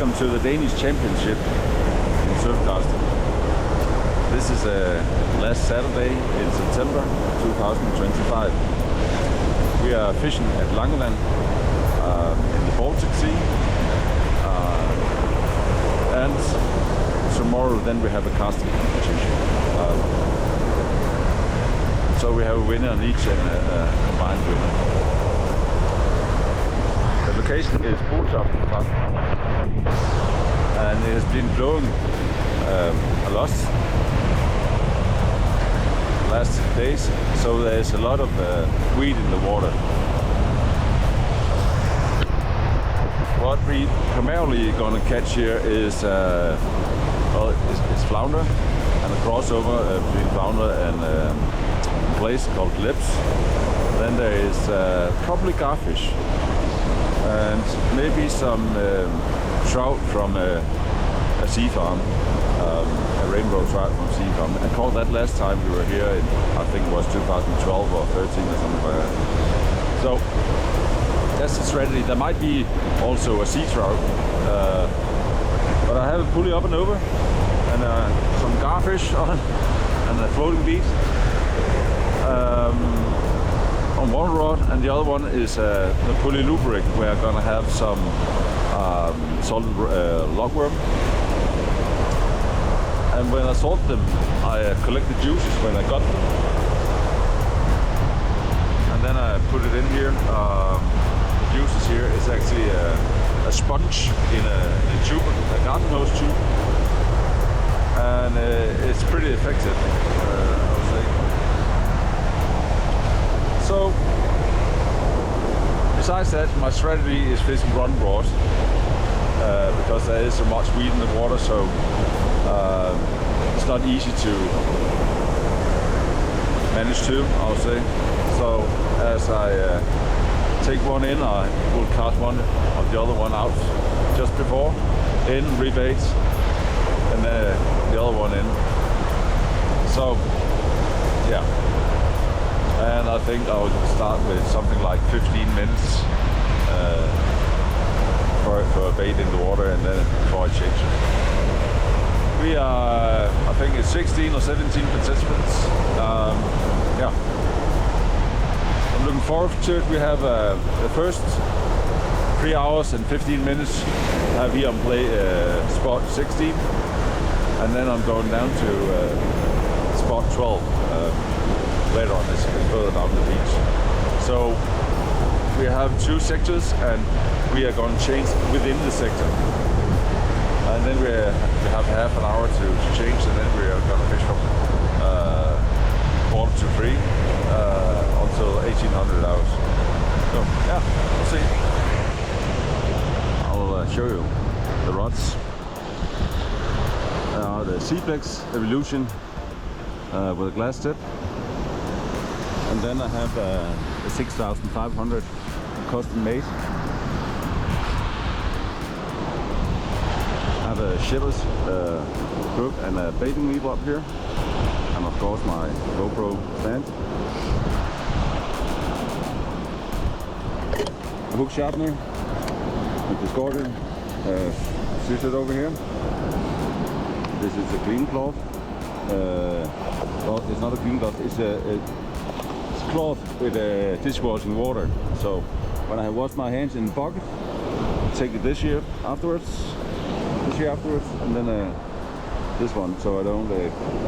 Welcome to the Danish Championship in Surfcasting. This is last Saturday in September 2025. We are fishing at Langeland in the Baltic Sea. And tomorrow then we have a casting competition. So we have a winner on each and a combined winner. The location is Botofte, and it has been blowing a lot last days, so there's a lot of weed in the water. What we primarily gonna catch here is well, it's flounder and a crossover between flounder and a place called lips. Then there is probably garfish and maybe some trout from a sea farm, a rainbow trout from sea farm. I caught that last time we were here in, I think it was 2012 or 13 or something like that. So that's the strategy. There might be also a sea trout, but I have a pulley up and over and some garfish on and a floating bead on one rod, and the other one is the pulley lubric. We're gonna have some salted logworm. And when I salt them, I collect the juices when I got them, and then I put it in here. Juices here is actually a sponge in a tube, a garden hose tube, and it's pretty effective, I would say. So, besides that, my strategy is fishing run broad, because there is so much weed in the water, so it's not easy to manage to, I would say. So, as I take one in, I will cast one of the other one out just before, in, rebait, and then the other one in. So, yeah. And I think I will start with something like 15 minutes for a bait in the water, and then before I change it. We are, I think it's 16 or 17 participants. Yeah. I'm looking forward to it. We have the first 3 hours and 15 minutes have here on play spot 16, and then I'm going down to spot 12 later on. It's further down the beach. So we have 2 sectors, and we are going to change within the sector, and then we have half an hour to change, and then we are going to fish from 1 to 3 until 1800 hours. So yeah, we'll see. I'll show you the rods. The Seaplex Evolution with a glass tip, and then I have a 6500 custom made. I have a Shivers hook and a baiting needle up here, and of course my GoPro stand. A hook sharpener with the scorpion situated over here. This is a clean cloth. Well, it's not a clean cloth, it's a cloth with dishwashing water. So when I wash my hands in the bucket, take the dish here afterwards, and then this one, so I don't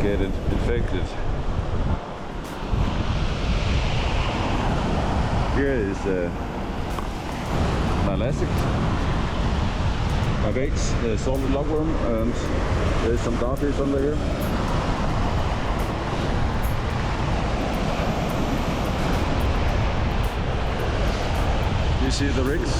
get it infected. Here is my elastic, my baits, the salted logworm, and there's some garfish under here. You see the rigs,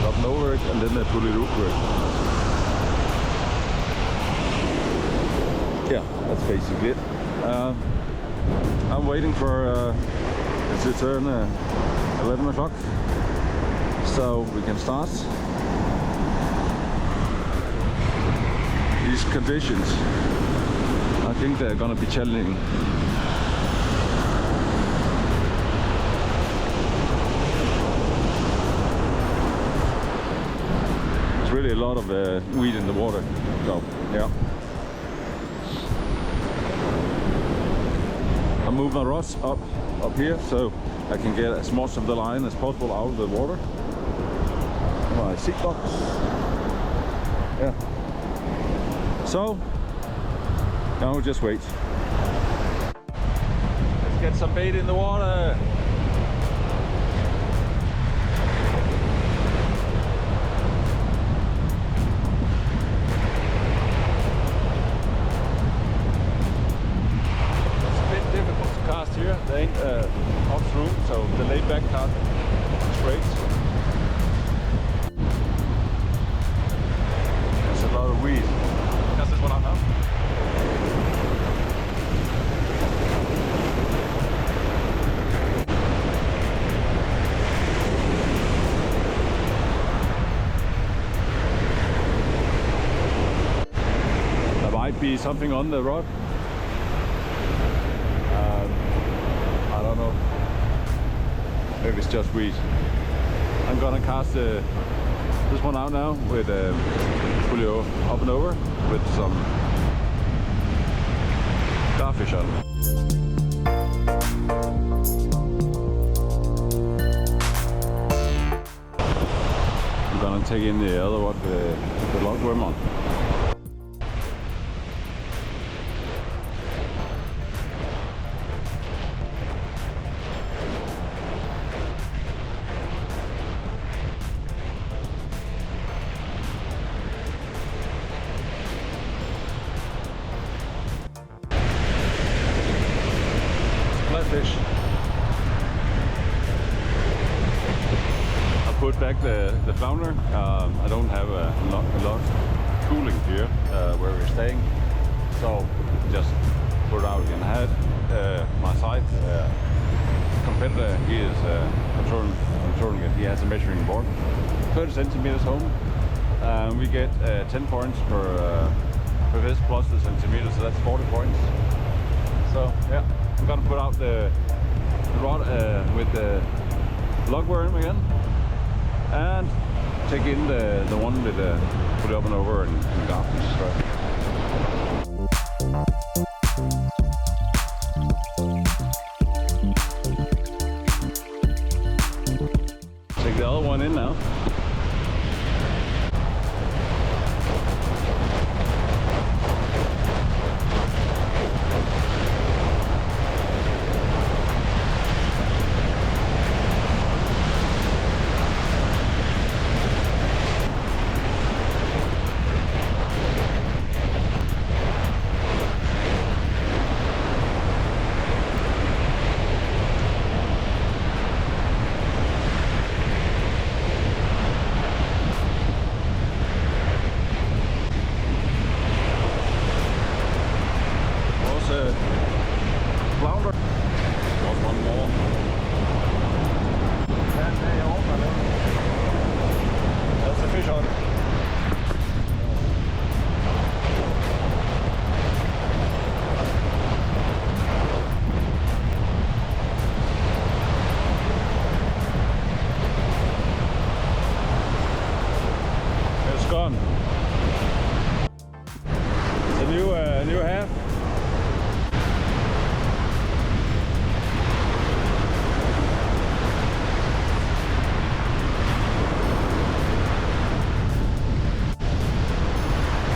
got no rig, and then the pulley loop rig. Yeah, that's basically it. I'm waiting for it to turn 11 o'clock, so we can start. These conditions, I think they're gonna be challenging. really a lot of weed in the water. So yeah. I move my rods up here so I can get as much of the line as possible out of the water. My seat box. Yeah. So now we'll just wait. Let's get some bait in the water. Here, they ain't off room, so the laid back cast is great. There's a lot of weed. That's this one out now. There might be something on the rod. I don't know. Maybe it's just weed. I'm gonna cast this one out now with Julio up and over with some starfish on it. I'm gonna take in the other one, the logworm on. Fish. I put back the flounder. I don't have a lot of cooling here where we're staying, so just put it out again. I had my side competitor. He is controlling it. He has a measuring board, 30 centimeters home. We get 10 points per fish plus the centimeter, so that's 40 points. So yeah. I'm gonna put out the rod with the logworm again, and take in the one with the put it up and over and garfish. Right. Take the other one in now. Flounder. Got one more. That's the fish on. It's gone. It's a new half.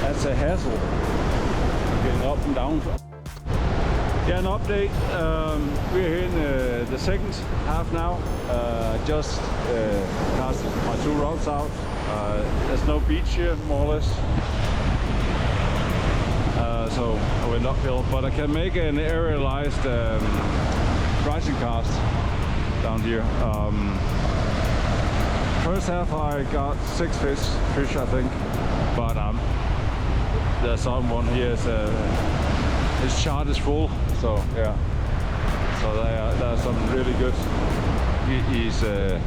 That's a hassle getting up and down. Yeah, an update. We're here in the second half now. Just casted my two rods out. There's no beach here, more or less. So I went uphill, but I can make an aerialized rising cast down here. First half I got 6 fish I think, but there's someone here, his chart is full, so yeah. So there's some really good. He's a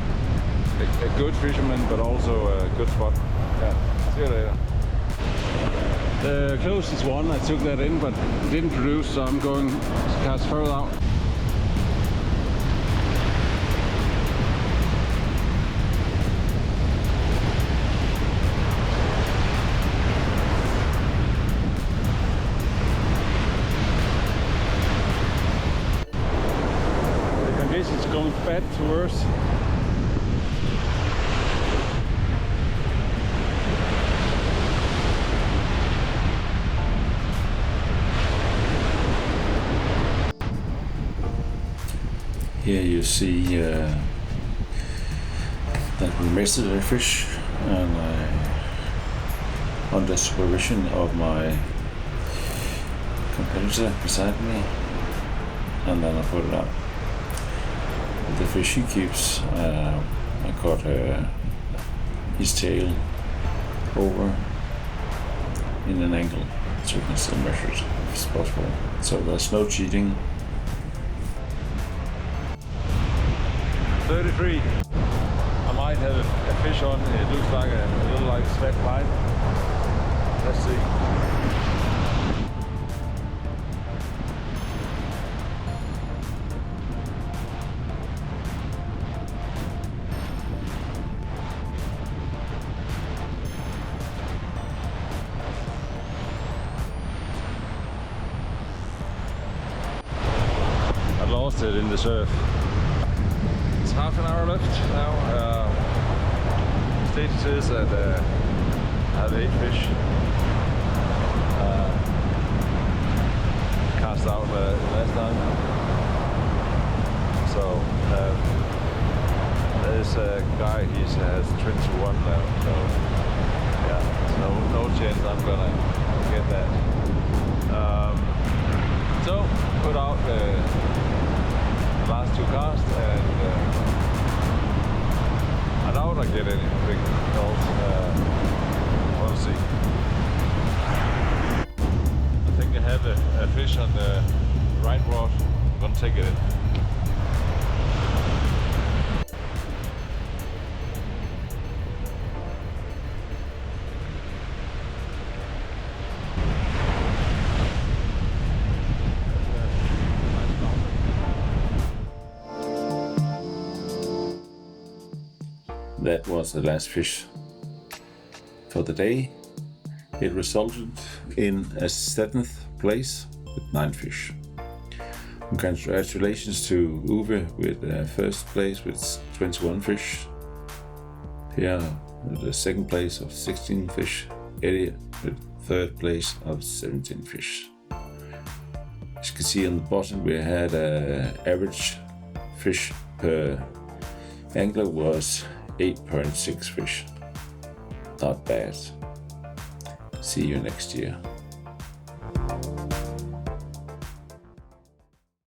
good fisherman, but also a good spot. Yeah. See you later. The closest one, I took that in, but didn't produce, so I'm going to cast further out. days it's going bad to worse. Here you see that we measured a fish, and under supervision of my competitor beside me, and then I put it up. The fish he keeps, I caught his tail over in an angle, so you can still measure it if it's possible. So there's no cheating. 33. I might have a fish on. It looks like a little like slack line. Let's see. I lost it in the surf. It's half an hour left now. Status is that I have 8 fish cast out last time. So there's a guy, he has 21 now. So yeah, there's no chance I'm gonna get that. So put out the last 2 casts, and I doubt I get anything else. We'll see. I think I have a fish on the right rod. I'm gonna take it in. That was the last fish for the day. It resulted in a 7th place with 9 fish. Congratulations to Uwe with first place with 21 fish. Here with the 2nd place of 16 fish. Eddie with 3rd place of 17 fish. As you can see on the bottom, we had average fish per angler was 8.6 fish. Not bad. See you next year.